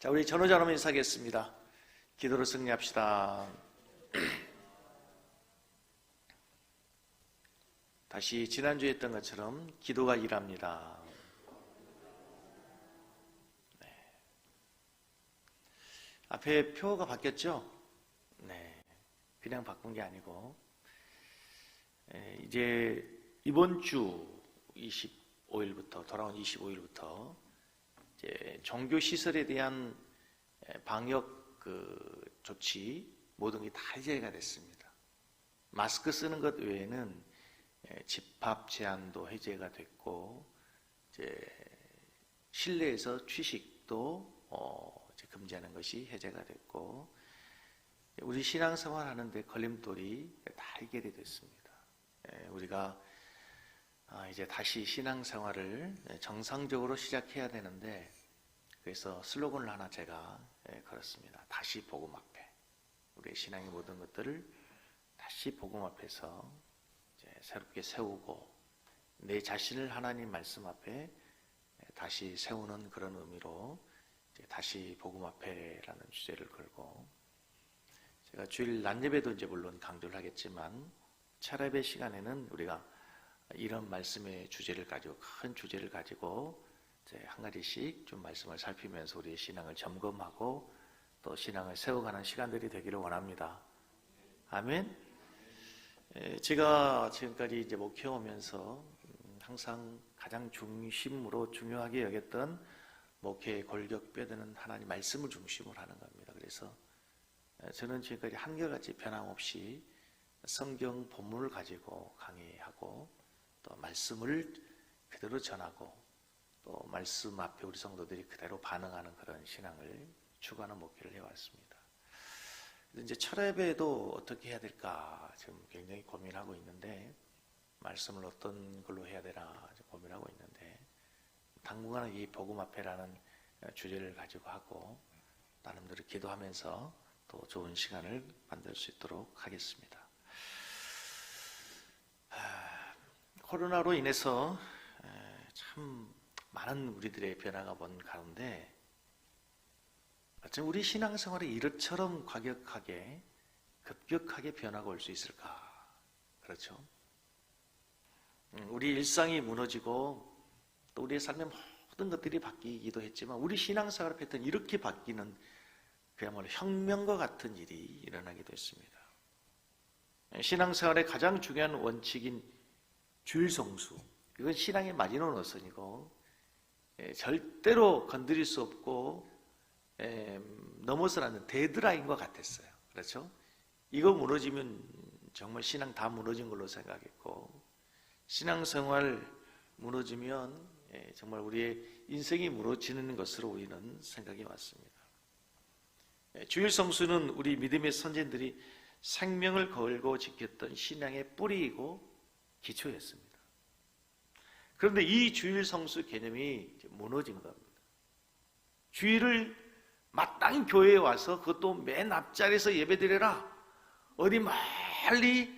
자, 우리 전호자로 인사하겠습니다. 기도로 승리합시다. 다시 지난주에 했던 것처럼 기도가 일합니다. 네. 앞에 표가 바뀌었죠? 네. 그냥 바꾼 게 아니고 이제 이번 주 25일부터 돌아온 25일부터 이제 종교 시설에 대한 방역 조치 모든 게 다 해제가 됐습니다. 마스크 쓰는 것 외에는 집합 제한도 해제가 됐고 이제 실내에서 취식도 이제 금지하는 것이 해제가 됐고 우리 신앙생활 하는데 걸림돌이 다 해결이 됐습니다. 우리가 이제 다시 신앙생활을 정상적으로 시작해야 되는데 그래서 슬로건을 하나 제가 걸었습니다. 다시 복음 앞에. 우리의 신앙의 모든 것들을 다시 복음 앞에서 이제 새롭게 세우고 내 자신을 하나님 말씀 앞에 다시 세우는 그런 의미로 이제 다시 복음 앞에라는 주제를 걸고 제가 주일 낮 예배도 이제 물론 강조를 하겠지만 차례배 시간에는 우리가 이런 말씀의 주제를 가지고 큰 주제를 가지고 이제 한 가지씩 좀 말씀을 살피면서 우리의 신앙을 점검하고 또 신앙을 세워가는 시간들이 되기를 원합니다. 아멘. 제가 지금까지 이제 목회하면서 항상 가장 중심으로 중요하게 여겼던 목회의 골격뼈되는 하나님 말씀을 중심으로 하는 겁니다. 그래서 저는 지금까지 한결같이 변함없이 성경 본문을 가지고 강의하고 또 말씀을 그대로 전하고 또 말씀 앞에 우리 성도들이 그대로 반응하는 그런 신앙을 추구하는 목회를 해왔습니다. 이제 첫 예배도 어떻게 해야 될까 지금 굉장히 고민하고 있는데 말씀을 어떤 걸로 해야 되나 고민하고 있는데 당분간은 이 복음 앞에라는 주제를 가지고 하고 나름대로 기도하면서 또 좋은 시간을 만들 수 있도록 하겠습니다. 코로나로 인해서 참 많은 우리들의 변화가 본 가운데 어쩜 우리 신앙생활이 이렇처럼 과격하게 급격하게 변화가 올 수 있을까? 그렇죠? 우리 일상이 무너지고 또 우리의 삶의 모든 것들이 바뀌기도 했지만 우리 신앙생활 패턴이 이렇게 바뀌는 그야말로 혁명과 같은 일이 일어나기도 했습니다. 신앙생활의 가장 중요한 원칙인 주일성수, 이건 신앙의 마지노선이고 절대로 건드릴 수 없고 넘어서는 않는 데드라인과 같았어요. 그렇죠? 이거 무너지면 정말 신앙 다 무너진 걸로 생각했고 신앙생활 무너지면 정말 우리의 인생이 무너지는 것으로 우리는 생각이 왔습니다. 주일성수는 우리 믿음의 선진들이 생명을 걸고 지켰던 신앙의 뿌리이고 기초였습니다. 그런데 이 주일성수 개념이 무너진 겁니다. 주일을 마땅히 교회에 와서 그것도 맨 앞자리에서 예배드려라. 어디 멀리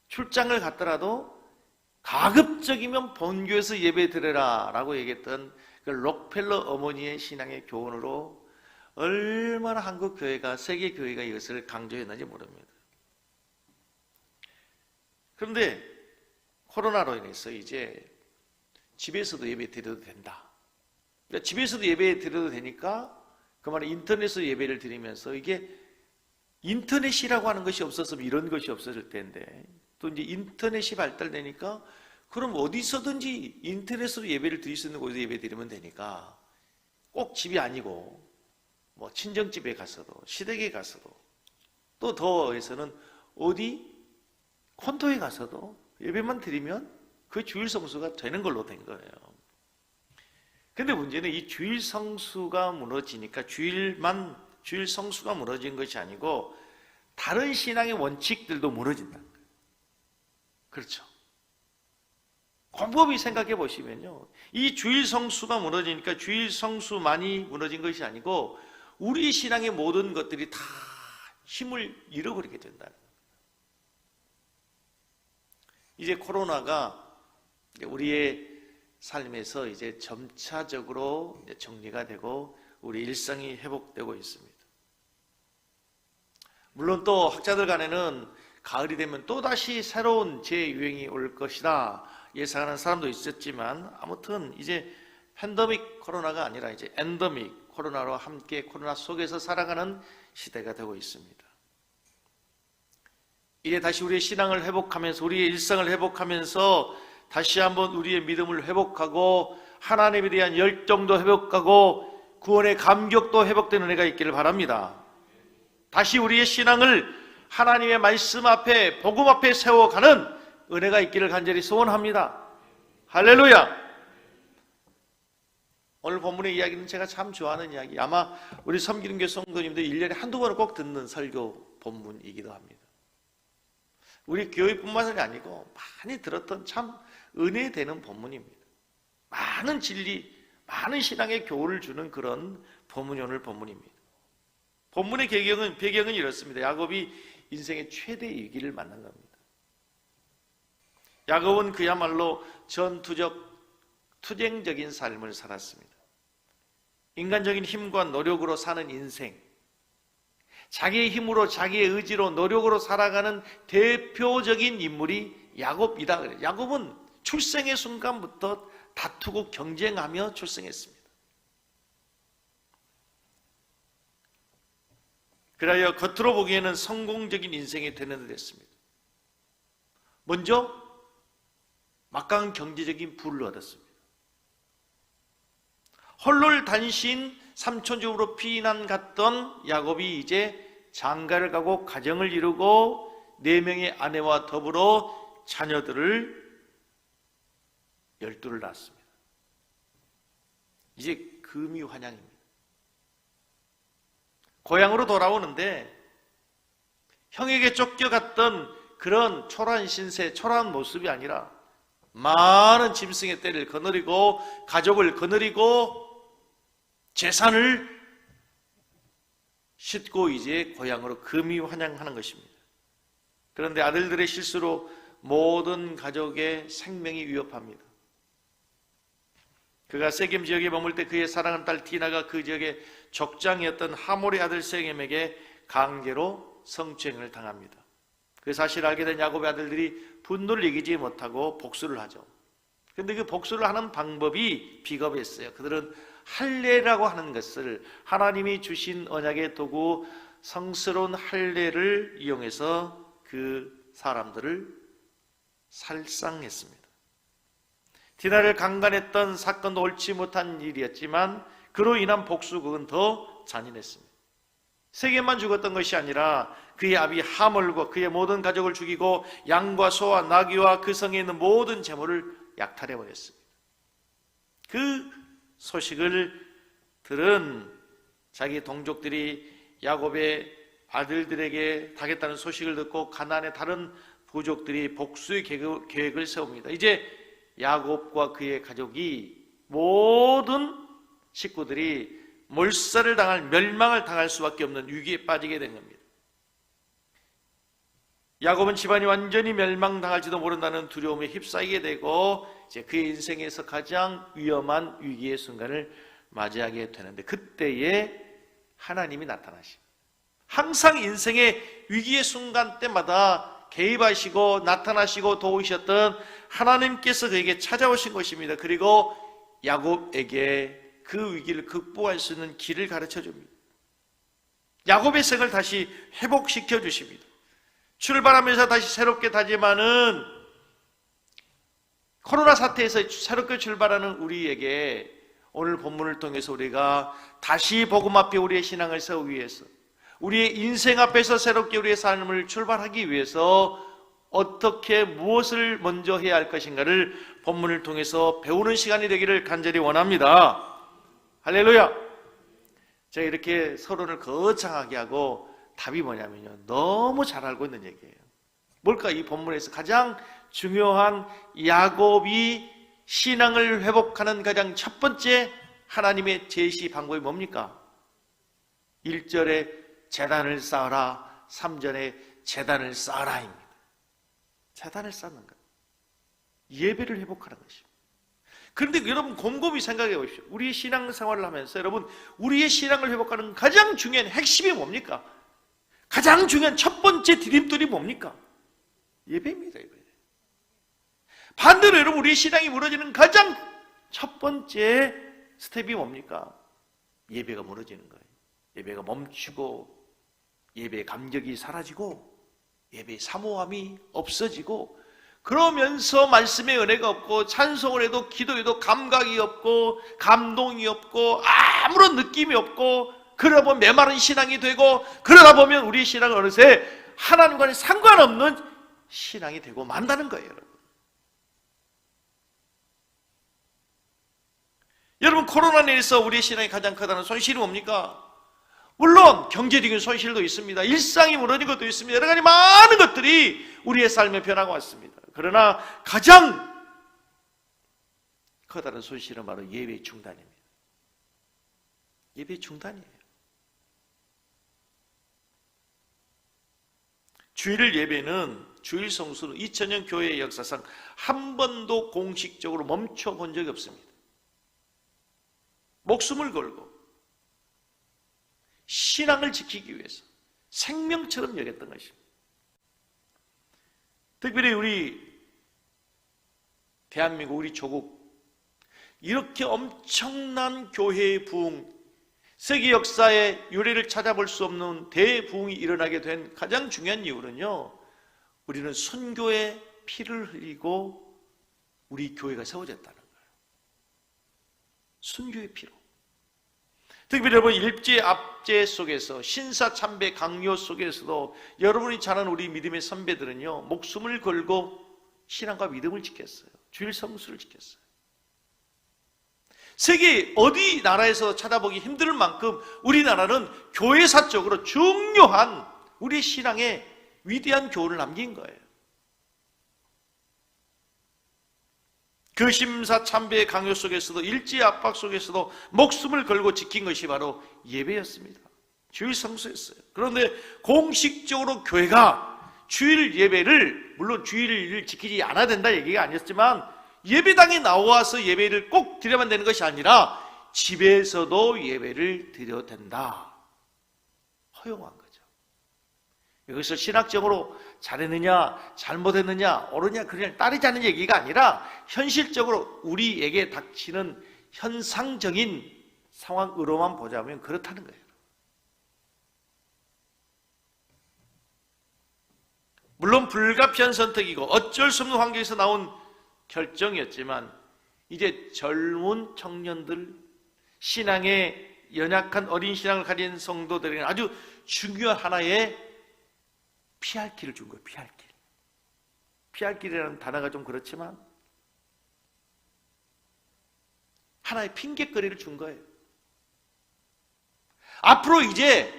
출장을 갔더라도 가급적이면 본교에서 예배드려라 라고 얘기했던 그 록펠러 어머니의 신앙의 교훈으로 얼마나 한국 교회가 세계 교회가 이것을 강조했는지 모릅니다. 그런데 코로나로 인해서 이제 집에서도 예배 드려도 된다. 그러니까 집에서도 예배 드려도 되니까 그 말은 인터넷으로 예배를 드리면서 이게 인터넷이라고 하는 것이 없었으면 이런 것이 없어질 텐데 또 이제 인터넷이 발달되니까 그럼 어디서든지 인터넷으로 예배를 드릴 수 있는 곳에서 예배 드리면 되니까 꼭 집이 아니고 뭐 친정집에 가서도 시댁에 가서도 또 더해서는 어디 콘도에 가서도 예배만 드리면 그 주일 성수가 되는 걸로 된 거예요. 근데 문제는 이 주일 성수가 무너지니까 주일 성수가 무너진 것이 아니고 다른 신앙의 원칙들도 무너진다는 거예요. 그렇죠? 곰곰이 생각해 보시면요. 이 주일 성수가 무너지니까 주일 성수만이 무너진 것이 아니고 우리 신앙의 모든 것들이 다 힘을 잃어버리게 된다는 거예요. 이제 코로나가 우리의 삶에서 이제 점차적으로 정리가 되고 우리 일상이 회복되고 있습니다. 물론 또 학자들 간에는 가을이 되면 또다시 새로운 재유행이 올 것이다 예상하는 사람도 있었지만, 아무튼 이제 팬데믹 코로나가 아니라 이제 엔데믹 코로나로 함께 코로나 속에서 살아가는 시대가 되고 있습니다. 이제 다시 우리의 신앙을 회복하면서, 우리의 일상을 회복하면서 다시 한번 우리의 믿음을 회복하고 하나님에 대한 열정도 회복하고 구원의 감격도 회복되는 은혜가 있기를 바랍니다. 다시 우리의 신앙을 하나님의 말씀 앞에, 복음 앞에 세워가는 은혜가 있기를 간절히 소원합니다. 할렐루야! 오늘 본문의 이야기는 제가 참 좋아하는 이야기, 아마 우리 섬기는 교회 성도님들 1년에 한두 번은 꼭 듣는 설교 본문이기도 합니다. 우리 교회뿐만이 아니고 많이 들었던 참 은혜되는 본문입니다. 많은 진리, 많은 신앙의 교훈을 주는 그런 본문이 오늘 본문입니다. 본문의 배경은 이렇습니다. 야곱이 인생의 최대 위기를 만난 겁니다. 야곱은 그야말로 투쟁적인 삶을 살았습니다. 인간적인 힘과 노력으로 사는 인생, 자기의 힘으로, 자기의 의지로, 노력으로 살아가는 대표적인 인물이 야곱이다 그래요. 야곱은 출생의 순간부터 다투고 경쟁하며 출생했습니다. 그래야 겉으로 보기에는 성공적인 인생이 되는 듯 했습니다. 먼저 막강한 경제적인 부를 얻었습니다. 홀롤단신 삼촌집으로 피난 갔던 야곱이 이제 장가를 가고 가정을 이루고 4명의 아내와 더불어 자녀들을 12를 낳았습니다. 이제 금이환영입니다. 고향으로 돌아오는데 형에게 쫓겨갔던 그런 초라한 신세, 초라한 모습이 아니라 많은 짐승의 떼를 거느리고 가족을 거느리고 재산을 싣고 이제 고향으로 금이환영하는 것입니다. 그런데 아들들의 실수로 모든 가족의 생명이 위협합니다. 그가 세겜 지역에 머물 때 그의 사랑하는 딸 디나가 그 지역의 족장이었던 하몰의 아들 세겜에게 강제로 성추행을 당합니다. 그 사실을 알게 된 야곱의 아들들이 분노를 이기지 못하고 복수를 하죠. 그런데 그 복수를 하는 방법이 비겁했어요. 그들은 할례라고 하는 것을, 하나님이 주신 언약의 도구 성스러운 할례를 이용해서 그 사람들을 살상했습니다. 디나를 강간했던 사건도 옳지 못한 일이었지만 그로 인한 복수극은 더 잔인했습니다. 세겜만 죽었던 것이 아니라 그의 아비 하몰과 그의 모든 가족을 죽이고 양과 소와 나귀와 그 성에 있는 모든 재물을 약탈해버렸습니다. 그 소식을 들은 자기 동족들이 야곱의 아들들에게 당했다는 소식을 듣고 가나안의 다른 부족들이 복수의 계획을 세웁니다. 이제 야곱과 그의 가족이, 모든 식구들이 몰살을 당할, 멸망을 당할 수밖에 없는 위기에 빠지게 된 겁니다. 야곱은 집안이 완전히 멸망당할지도 모른다는 두려움에 휩싸이게 되고 이제 그의 인생에서 가장 위험한 위기의 순간을 맞이하게 되는데, 그때에 하나님이 나타나십니다. 항상 인생의 위기의 순간 때마다 개입하시고 나타나시고 도우셨던 하나님께서 그에게 찾아오신 것입니다. 그리고 야곱에게 그 위기를 극복할 수 있는 길을 가르쳐 줍니다. 야곱의 생을 다시 회복시켜 주십니다. 출발하면서 다시 새롭게 다짐하는, 코로나 사태에서 새롭게 출발하는 우리에게 오늘 본문을 통해서 우리가 다시 복음 앞에 우리의 신앙을 세우기 위해서, 우리의 인생 앞에서 새롭게 우리의 삶을 출발하기 위해서 어떻게, 무엇을 먼저 해야 할 것인가를 본문을 통해서 배우는 시간이 되기를 간절히 원합니다. 할렐루야! 제가 이렇게 서론을 거창하게 하고 답이 뭐냐면요, 너무 잘 알고 있는 얘기예요. 뭘까? 이 본문에서 가장 중요한 야곱이 신앙을 회복하는 가장 첫 번째 하나님의 제시 방법이 뭡니까? 1절에 제단을 쌓아라, 3절에 제단을 쌓아라입니다. 제단을 쌓는 것, 예배를 회복하는 것입니다. 그런데 여러분 곰곰이 생각해 보십시오. 우리의 신앙생활을 하면서 여러분 우리의 신앙을 회복하는 가장 중요한 핵심이 뭡니까? 가장 중요한 첫 번째 디딤돌이 뭡니까? 예배입니다. 예배. 반대로 여러분 우리의 신앙이 무너지는 가장 첫 번째 스텝이 뭡니까? 예배가 무너지는 거예요. 예배가 멈추고 예배의 감격이 사라지고 예배의 사모함이 없어지고 그러면서 말씀의 은혜가 없고 찬송을 해도 기도해도 감각이 없고 감동이 없고 아무런 느낌이 없고 그러다 보면 메마른 신앙이 되고 그러다 보면 우리의 신앙은 어느새 하나님과는 상관없는 신앙이 되고 만다는 거예요. 여러분 코로나로 인해서 우리의 신앙이 가장 크다는 손실이 뭡니까? 물론 경제적인 손실도 있습니다. 일상이 무너진 것도 있습니다. 여러 가지 많은 것들이 우리의 삶에 변화가 왔습니다. 그러나 가장 커다란 손실은 바로 예배 중단입니다. 예배 중단이에요. 주일 예배는 주일 성수는 2000년 교회의 역사상 한 번도 공식적으로 멈춰본 적이 없습니다. 목숨을 걸고 신앙을 지키기 위해서 생명처럼 여겼던 것입니다. 특별히 우리 대한민국, 우리 조국 이렇게 엄청난 교회의 부흥, 세계 역사의 유래를 찾아볼 수 없는 대부흥이 일어나게 된 가장 중요한 이유는요, 우리는 순교의 피를 흘리고 우리 교회가 세워졌다는 거예요. 순교의 피로. 특별히 여러분 일제 압제 속에서 신사참배 강요 속에서도 여러분이 잘 아는 우리 믿음의 선배들은요 목숨을 걸고 신앙과 믿음을 지켰어요. 주일 성수를 지켰어요. 세계 어디 나라에서 찾아보기 힘들 만큼 우리나라는 교회사적으로 중요한 우리의 신앙에 위대한 교훈을 남긴 거예요. 그 심사참배의 강요 속에서도 일제 압박 속에서도 목숨을 걸고 지킨 것이 바로 예배였습니다. 주일 성수였어요. 그런데 공식적으로 교회가 주일 예배를 물론 주일을 지키지 않아야 된다 얘기가 아니었지만 예배당에 나와서 예배를 꼭 드려야만 되는 것이 아니라 집에서도 예배를 드려도 된다. 허용한 거죠. 이것을 신학적으로 잘했느냐 잘못했느냐 옳으냐 그냥 따르자는 얘기가 아니라 현실적으로 우리에게 닥치는 현상적인 상황으로만 보자면 그렇다는 거예요. 물론 불가피한 선택이고 어쩔 수 없는 환경에서 나온 결정이었지만 이제 젊은 청년들, 신앙에 연약한 어린 신앙을 가진 성도들에게는 아주 중요한 하나의 피할 길을 준 거예요. 피할 길. 피할 길이라는 단어가 좀 그렇지만 하나의 핑계거리를 준 거예요. 앞으로 이제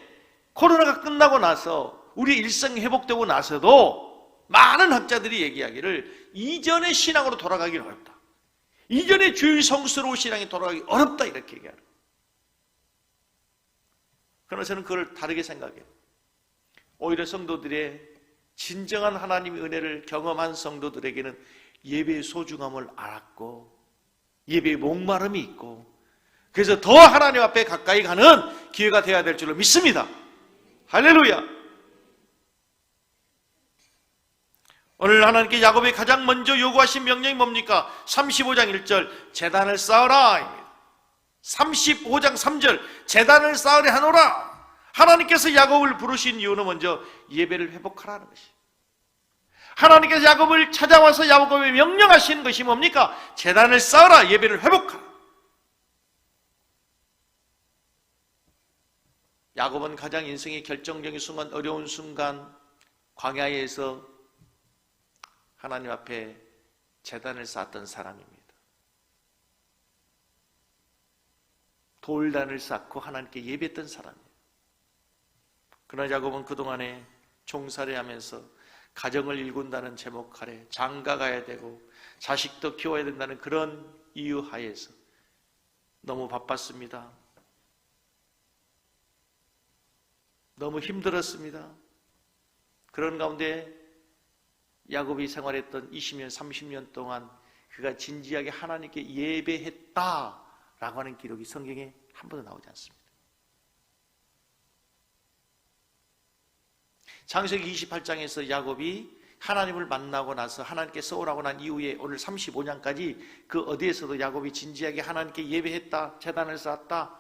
코로나가 끝나고 나서 우리 일상이 회복되고 나서도 많은 학자들이 얘기하기를 이전의 신앙으로 돌아가기는 어렵다. 이전의 주일 성수로 신앙이 돌아가기 어렵다 이렇게 얘기하는 거예요. 그러나 저는 그걸 다르게 생각해요. 오히려 성도들의 진정한 하나님의 은혜를 경험한 성도들에게는 예배의 소중함을 알았고 예배의 목마름이 있고 그래서 더 하나님 앞에 가까이 가는 기회가 되어야 될 줄로 믿습니다. 할렐루야. 오늘 하나님께 야곱이 가장 먼저 요구하신 명령이 뭡니까? 35장 1절 제단을 쌓으라. 35장 3절 제단을 쌓으려 하노라. 하나님께서 야곱을 부르신 이유는 먼저 예배를 회복하라는 것이. 하나님께서 야곱을 찾아와서 야곱에게 명령하시는 것이 뭡니까? 제단을 쌓으라. 예배를 회복하라. 야곱은 가장 인생의 결정적인 순간, 어려운 순간 광야에서 하나님 앞에 제단을 쌓았던 사람입니다. 돌단을 쌓고 하나님께 예배했던 사람이에요. 그러나 야곱은 그동안에 종살이하면서 가정을 일군다는 제목 아래 장가 가야 되고 자식도 키워야 된다는 그런 이유 하에서 너무 바빴습니다. 너무 힘들었습니다. 그런 가운데 야곱이 생활했던 20년, 30년 동안 그가 진지하게 하나님께 예배했다라고 하는 기록이 성경에 한 번도 나오지 않습니다. 창세기 28장에서 야곱이 하나님을 만나고 나서 하나님께 써오라고 난 이후에 오늘 35장까지 그 어디에서도 야곱이 진지하게 하나님께 예배했다, 제단을 쌓았다,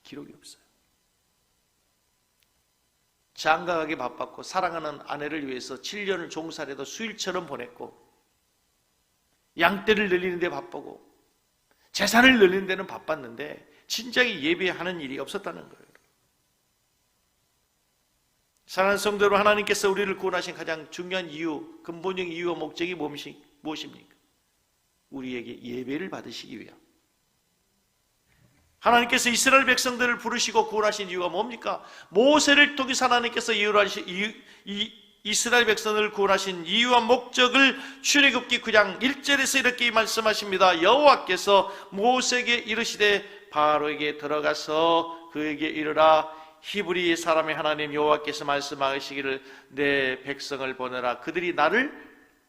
기록이 없어요. 장가가기 바빴고 사랑하는 아내를 위해서 7년을 종살이도 수일처럼 보냈고 양떼를 늘리는 데 바쁘고 재산을 늘리는 데는 바빴는데 진작에 예배하는 일이 없었다는 거예요. 사랑하는 성도 여러분, 하나님께서 우리를 구원하신 가장 중요한 이유, 근본적인 이유와 목적이 무엇입니까? 우리에게 예배를 받으시기 위함. 하나님께서 이스라엘 백성들을 부르시고 구원하신 이유가 뭡니까? 모세를 통해서 하나님께서 이스라엘 백성을 구원하신 이유와 목적을 출애굽기 9장 1절에서 이렇게 말씀하십니다. 여호와께서 모세에게 이르시되 바로에게 들어가서 그에게 이르라 히브리 사람의 하나님 여호와께서 말씀하시기를 내 백성을 보내라. 그들이 나를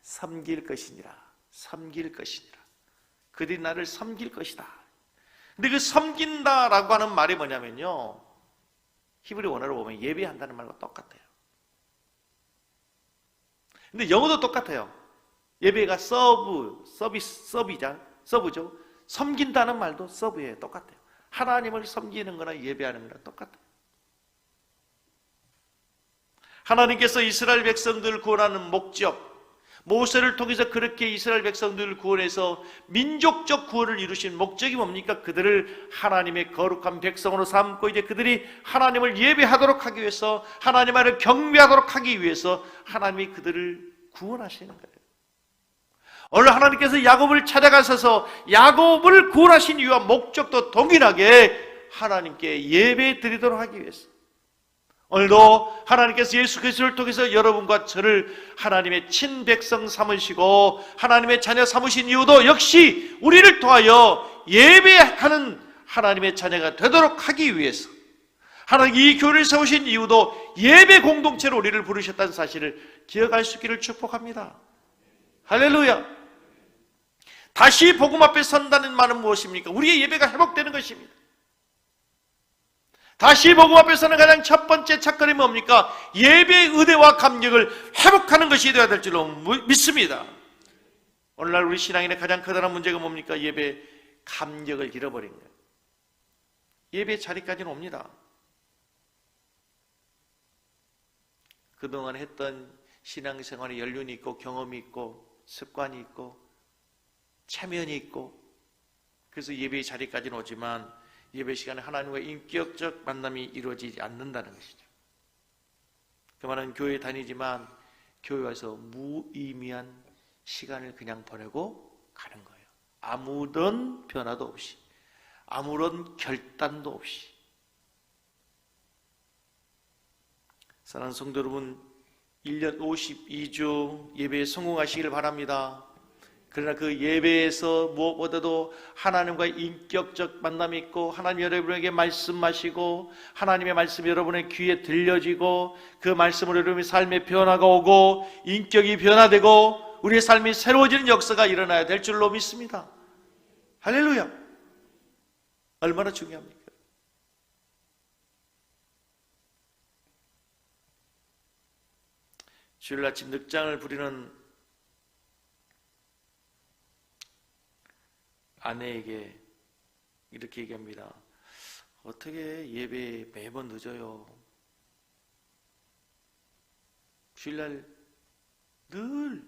섬길 것이니라. 섬길 것이니라. 그들이 나를 섬길 것이다. 근데 그 섬긴다라고 하는 말이 뭐냐면요, 히브리 원어로 보면 예배한다는 말과 똑같아요. 근데 영어도 똑같아요. 예배가 서브죠. 섬긴다는 말도 서브예요. 똑같아요. 하나님을 섬기는 거나 예배하는 거나 똑같아요. 하나님께서 이스라엘 백성들을 구원하는 목적, 모세를 통해서 그렇게 이스라엘 백성들을 구원해서 민족적 구원을 이루신 목적이 뭡니까? 그들을 하나님의 거룩한 백성으로 삼고 이제 그들이 하나님을 예배하도록 하기 위해서, 하나님을 경배하도록 하기 위해서 하나님이 그들을 구원하시는 거예요. 오늘 하나님께서 야곱을 찾아가셔서 야곱을 구원하신 이유와 목적도 동일하게 하나님께 예배 드리도록 하기 위해서, 오늘도 하나님께서 예수 그리스도를 통해서 여러분과 저를 하나님의 친백성 삼으시고 하나님의 자녀 삼으신 이유도 역시 우리를 통하여 예배하는 하나님의 자녀가 되도록 하기 위해서, 하나님 이 교회를 세우신 이유도 예배 공동체로 우리를 부르셨다는 사실을 기억할 수 있기를 축복합니다. 할렐루야. 다시 복음 앞에 선다는 말은 무엇입니까? 우리의 예배가 회복되는 것입니다. 다시 복음 앞에 서는 가장 첫 번째 첫걸음이 뭡니까? 예배의 의대와 감격을 회복하는 것이 되어야 될 줄로 믿습니다. 오늘날 우리 신앙인의 가장 커다란 문제가 뭡니까? 예배 감격을 잃어버린 거예요. 예배 자리까지는 옵니다. 그동안 했던 신앙생활에 연륜이 있고 경험이 있고 습관이 있고 체면이 있고, 그래서 예배의 자리까지는 오지만 예배 시간에 하나님과 인격적 만남이 이루어지지 않는다는 것이죠. 그 말은 교회에 다니지만 교회 와서 무의미한 시간을 그냥 보내고 가는 거예요. 아무런 변화도 없이, 아무런 결단도 없이. 사랑하는 성도 여러분, 1년 52주 예배에 성공하시길 바랍니다. 그러나 그 예배에서 무엇보다도 하나님과의 인격적 만남이 있고, 하나님 여러분에게 말씀하시고 하나님의 말씀이 여러분의 귀에 들려지고 그 말씀으로 여러분의 삶의 변화가 오고 인격이 변화되고 우리의 삶이 새로워지는 역사가 일어나야 될 줄로 믿습니다. 할렐루야. 얼마나 중요합니까? 주일 아침 늑장을 부리는 아내에게 이렇게 얘기합니다. 어떻게 예배 매번 늦어요? 주일날 늘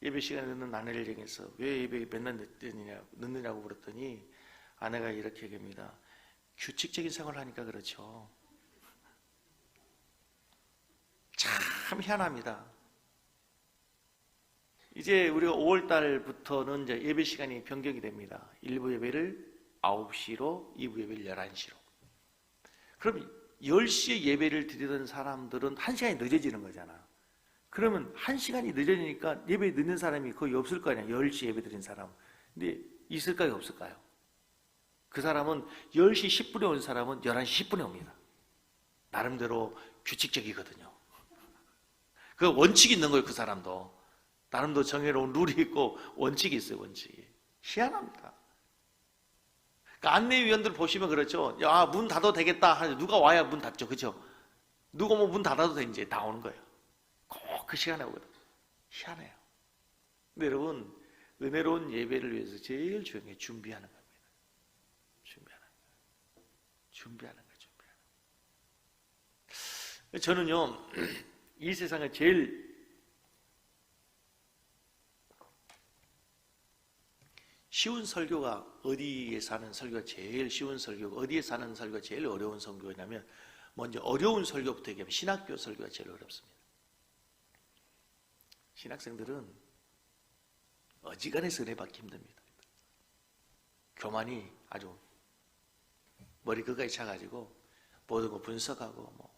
예배 시간에 늦는 아내를 향해서 왜 예배 맨날 늦느냐고 물었더니 아내가 이렇게 얘기합니다. 규칙적인 생활을 하니까 그렇죠. 참 희한합니다. 이제 우리가 5월달부터는 이제 예배 시간이 변경이 됩니다. 1부 예배를 9시로, 2부 예배를 11시로. 그럼 10시에 예배를 드리던 사람들은 1시간이 늦어지는 거잖아. 그러면 1시간이 늦어지니까 예배 늦는 사람이 거의 없을 거 아니야. 10시 예배 드린 사람. 근데 있을까요? 없을까요? 그 사람은 10시 10분에 온 사람은 11시 10분에 옵니다. 나름대로 규칙적이거든요. 그 원칙이 있는 거예요, 그 사람도. 나름도 정해놓은 룰이 있고 원칙이 있어요, 원칙이. 희한합니다. 그러니까 안내위원들 보시면 그렇죠. 야, 문 닫아도 되겠다 하는데 누가 와야 문 닫죠, 그죠? 누가 뭐 문 닫아도 돼, 이제 다 오는 거예요. 꼭 그 시간에 오거든. 희한해요. 근데 여러분, 은혜로운 예배를 위해서 제일 중요한 게 준비하는 겁니다. 준비하는 거예요. 저는요, 이 세상에 제일 쉬운 설교가 어디에 사는 설교가 제일 쉬운 설교고 어디에 사는 설교가 제일 어려운 설교냐면 먼저 어려운 설교부터 얘기하면 신학교 설교가 제일 어렵습니다. 신학생들은 어지간해서 은혜 받기 힘듭니다. 교만이 아주 머리 끝까지 차가지고 모든 거 분석하고 뭐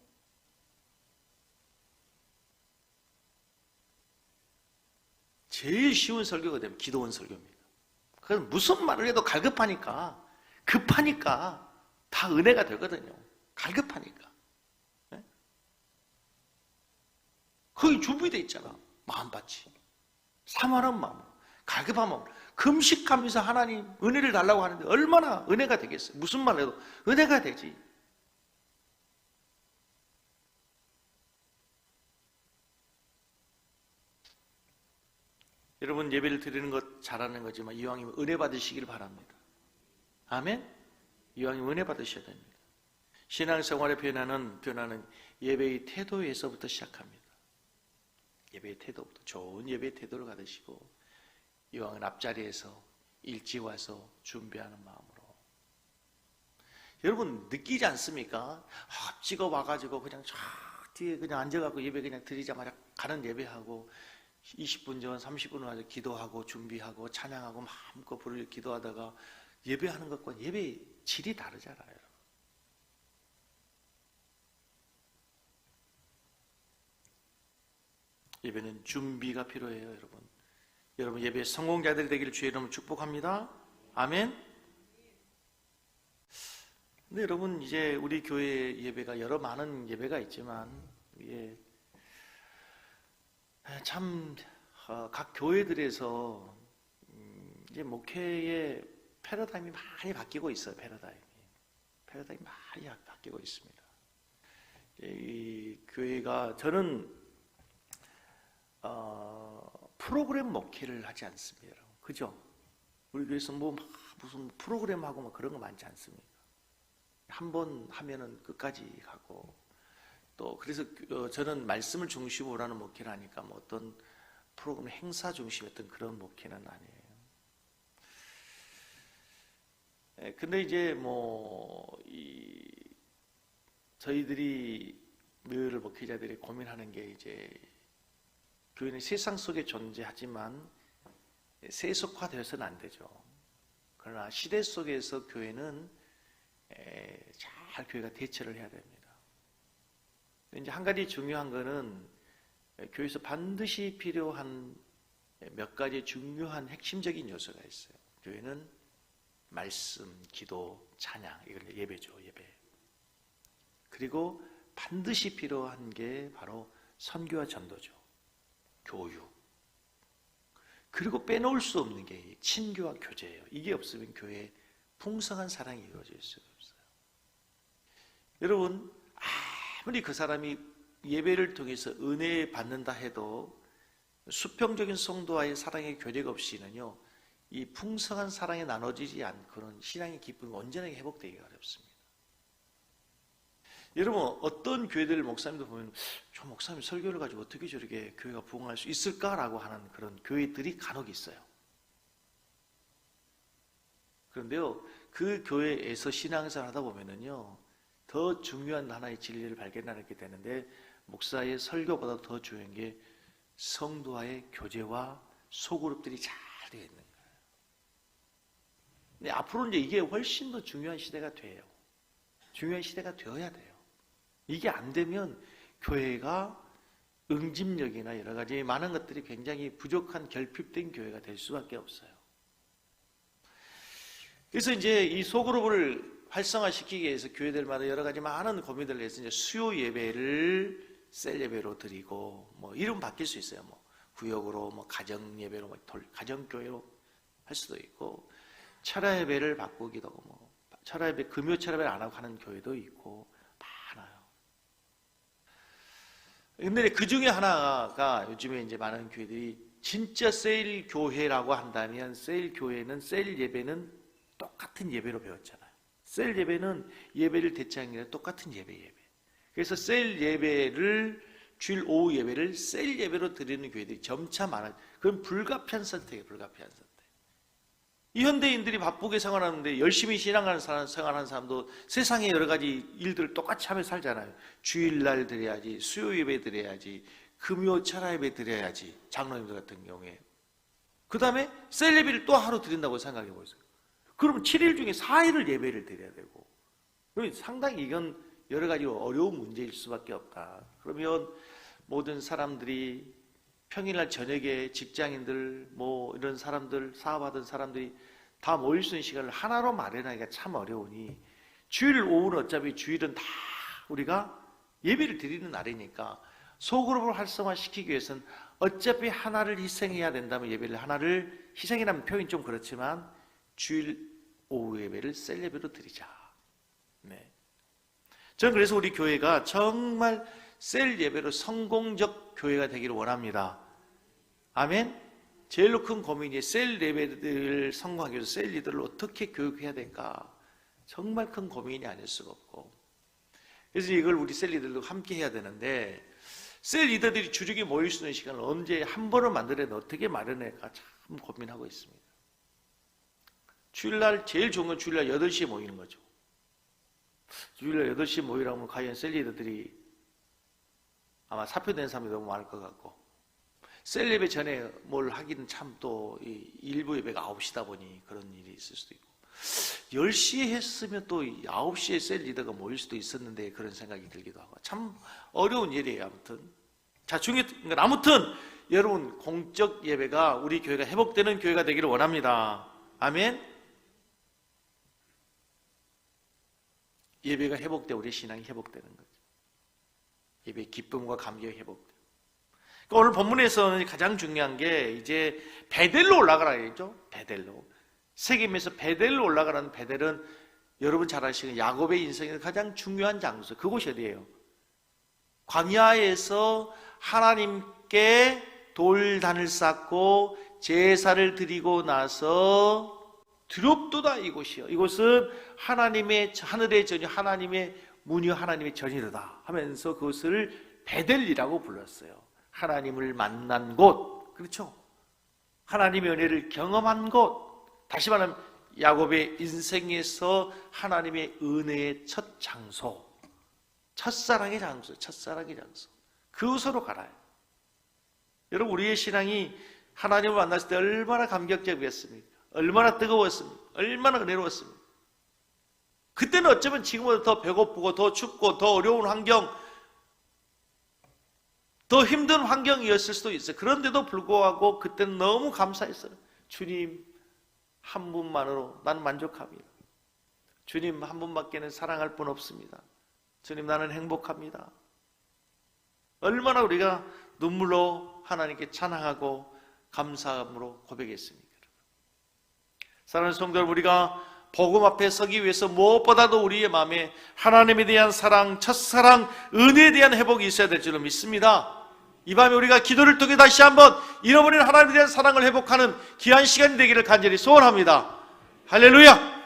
제일 쉬운 설교가 되면 기도원 설교입니다. 그건 무슨 말을 해도 갈급하니까 급하니까 다 은혜가 되거든요. 갈급하니까. 네? 거기 준비되어 있잖아. 마음밭이 사모하는 마음, 갈급한 마음, 금식하면서 하나님 은혜를 달라고 하는데 얼마나 은혜가 되겠어요. 무슨 말을 해도 은혜가 되지. 여러분 예배를 드리는 것 잘하는 거지만 이왕이면 은혜 받으시길 바랍니다. 아멘? 이왕이면 은혜 받으셔야 됩니다. 신앙생활의 변화는 예배의 태도에서부터 시작합니다. 예배의 태도부터 좋은 예배의 태도를 가지시고 이왕은 앞자리에서 일찍 와서 준비하는 마음으로. 여러분 느끼지 않습니까? 앞지가 와가지고 그냥 쫙 뒤에 그냥 앉아갖고 예배 그냥 드리자마자 가는 예배하고 20분 전 30분 와서 기도하고 준비하고 찬양하고 마음껏 부를 기도하다가 예배하는 것과 예배 질이 다르잖아요. 예배는 준비가 필요해요, 여러분. 여러분 예배 성공자들이 되기를 주의 이름으로 축복합니다. 아멘. 근데 여러분 이제 우리 교회 예배가 여러 많은 예배가 있지만 이게 참 각 교회들에서 이제 목회의 패러다임이 많이 바뀌고 있어요. 패러다임이 많이 바뀌고 있습니다. 이 교회가 저는 프로그램 목회를 하지 않습니다. 그죠? 우리 교회에서 뭐 무슨 프로그램하고 뭐 그런 거 많지 않습니다. 한 번 하면은 끝까지 가고 또 그래서 저는 말씀을 중심으로 하는 목회를 하니까 뭐 어떤 프로그램 행사 중심이었던 그런 목회는 아니에요. 근데 이제 저희들이 늘 목회자들이 고민하는 게 이제 교회는 세상 속에 존재하지만 세속화되어서는 안 되죠. 그러나 시대 속에서 교회는 잘 교회가 대처를 해야 됩니다. 이제 한 가지 중요한 거는 교회에서 반드시 필요한 몇 가지 중요한 핵심적인 요소가 있어요. 교회는 말씀, 기도, 찬양, 이걸 예배죠, 예배. 그리고 반드시 필요한 게 바로 선교와 전도죠. 교육. 그리고 빼놓을 수 없는 게 친교와 교제예요. 이게 없으면 교회에 풍성한 사랑이 이루어질 수가 없어요. 여러분 아무리 그 사람이 예배를 통해서 은혜 받는다 해도 수평적인 성도와의 사랑의 교제가 없이는요 이 풍성한 사랑이 나눠지지 않고는 신앙의 기쁨이 온전하게 회복되기가 어렵습니다. 여러분 어떤 교회들 목사님도 보면 저 목사님 설교를 가지고 어떻게 저렇게 교회가 부흥할 수 있을까라고 하는 그런 교회들이 간혹 있어요. 그런데요 그 교회에서 신앙생활 하다 보면은요 더 중요한 하나의 진리를 발견하게 되는데 목사의 설교보다 더 중요한 게 성도와의 교제와 소그룹들이 잘 되어 있는 거예요. 근데 앞으로 이제 이게 훨씬 더 중요한 시대가 돼요. 중요한 시대가 되어야 돼요. 이게 안 되면 교회가 응집력이나 여러 가지 많은 것들이 굉장히 부족한 결핍된 교회가 될 수밖에 없어요. 그래서 이제 이 소그룹을 활성화시키기 위해서 교회들마다 여러 가지 많은 고민들을 해서 이제 수요 예배를 셀 예배로 드리고 뭐 이름 바뀔 수 있어요. 뭐 구역으로 뭐 가정 예배로 뭐 가정 교회로 할 수도 있고, 철야 예배를 바꾸기도 하고, 뭐 철야 예배 금요 철야 예배를 안 하고 하는 교회도 있고 많아요. 근데 그 중에 하나가 요즘에 이제 많은 교회들이 진짜 세일 교회라고 한다면, 세일 교회는 세일 예배는 똑같은 예배로 배웠잖아요. 세일 예배는 예배를 대체한 게 아니라 똑같은 예배. 그래서 세일 예배를, 주일 오후 예배를 세일 예배로 드리는 교회들이 점차 많아요. 그건 불가피한 선택이에요. 불가피한 선택. 이 현대인들이 바쁘게 생활하는데 열심히 생활하는 사람도 세상에 여러 가지 일들을 똑같이 하면서 살잖아요. 주일날 드려야지, 수요 예배 드려야지, 금요 철야 예배 드려야지, 장로님들 같은 경우에. 그 다음에 세일 예배를 또 하루 드린다고 생각해 보세요. 그러면 7일 중에 4일을 예배를 드려야 되고, 상당히 이건 여러 가지 어려운 문제일 수밖에 없다. 그러면 모든 사람들이 평일날 저녁에 직장인들, 뭐 이런 사람들, 사업하던 사람들이 다 모일 수 있는 시간을 하나로 마련하기가 참 어려우니, 주일 오후는 어차피 주일은 다 우리가 예배를 드리는 날이니까 소그룹을 활성화시키기 위해서는 어차피 하나를 희생해야 된다면 예배를 하나를, 희생이라는 표현이 좀 그렇지만 주일 오후 예배를 셀 예배로 드리자. 네. 저는 그래서 우리 교회가 정말 셀 예배로 성공적 교회가 되기를 원합니다. 아멘. 제일로 큰 고민이 셀 예배를 성공하기 위해서 셀 리더를 어떻게 교육해야 될까? 정말 큰 고민이 아닐 수가 없고, 그래서 이걸 우리 셀 리더들도 함께 해야 되는데, 셀 리더들이 주력이 모일 수 있는 시간을 언제 한 번을 만들어야 어떻게 마련할까 참 고민하고 있습니다. 주일날 제일 좋은 건 주일날 8시에 모이는 거죠. 주일날 8시에 모이라고 하면 과연 셀 리더들이 아마 사표된 사람이 너무 많을 것 같고, 셀 예배 전에 뭘 하기는 참 또 일부 예배가 9시다 보니 그런 일이 있을 수도 있고, 10시에 했으면 또 9시에 셀 리더가 모일 수도 있었는데 그런 생각이 들기도 하고, 참 어려운 일이에요. 아무튼 아무튼 여러분, 공적 예배가 우리 교회가 회복되는 교회가 되기를 원합니다. 아멘. 예배가 회복돼 우리 신앙이 회복되는 거죠. 예배의 기쁨과 감격이 회복돼요. 그러니까 오늘 본문에서는 가장 중요한 게 이제 베델로 올라가라 했죠. 베델로. 세겜에서 베델로 올라가라는, 베델은 여러분 잘 아시는 야곱의 인생에서 가장 중요한 장소. 그곳이 어디예요? 광야에서 하나님께 돌단을 쌓고 제사를 드리고 나서 두렵도다 이곳이요. 이곳은 하나님의 하늘의 전이, 하나님의 문이 하나님의 전이로다 하면서 그것을 베델이라고 불렀어요. 하나님을 만난 곳, 그렇죠? 하나님의 은혜를 경험한 곳. 다시 말하면 야곱의 인생에서 하나님의 은혜의 첫 장소, 첫사랑의 장소, 첫사랑의 장소. 그곳으로 가라요. 여러분, 우리의 신앙이 하나님을 만났을 때 얼마나 감격적이었습니까? 얼마나 뜨거웠습니까? 얼마나 은혜로웠습니까? 그때는 어쩌면 지금보다 더 배고프고 더 춥고 더 어려운 환경, 더 힘든 환경이었을 수도 있어요. 그런데도 불구하고 그때는 너무 감사했어요. 주님 한 분만으로 나는 만족합니다. 주님 한 분밖에는 사랑할 분 없습니다. 주님 나는 행복합니다. 얼마나 우리가 눈물로 하나님께 찬양하고 감사함으로 고백했습니까? 사랑하는 성도 여러분, 우리가 복음 앞에 서기 위해서 무엇보다도 우리의 마음에 하나님에 대한 사랑, 첫사랑, 은혜에 대한 회복이 있어야 될 줄로 믿습니다. 이 밤에 우리가 기도를 통해 다시 한번 잃어버린 하나님에 대한 사랑을 회복하는 귀한 시간이 되기를 간절히 소원합니다. 할렐루야!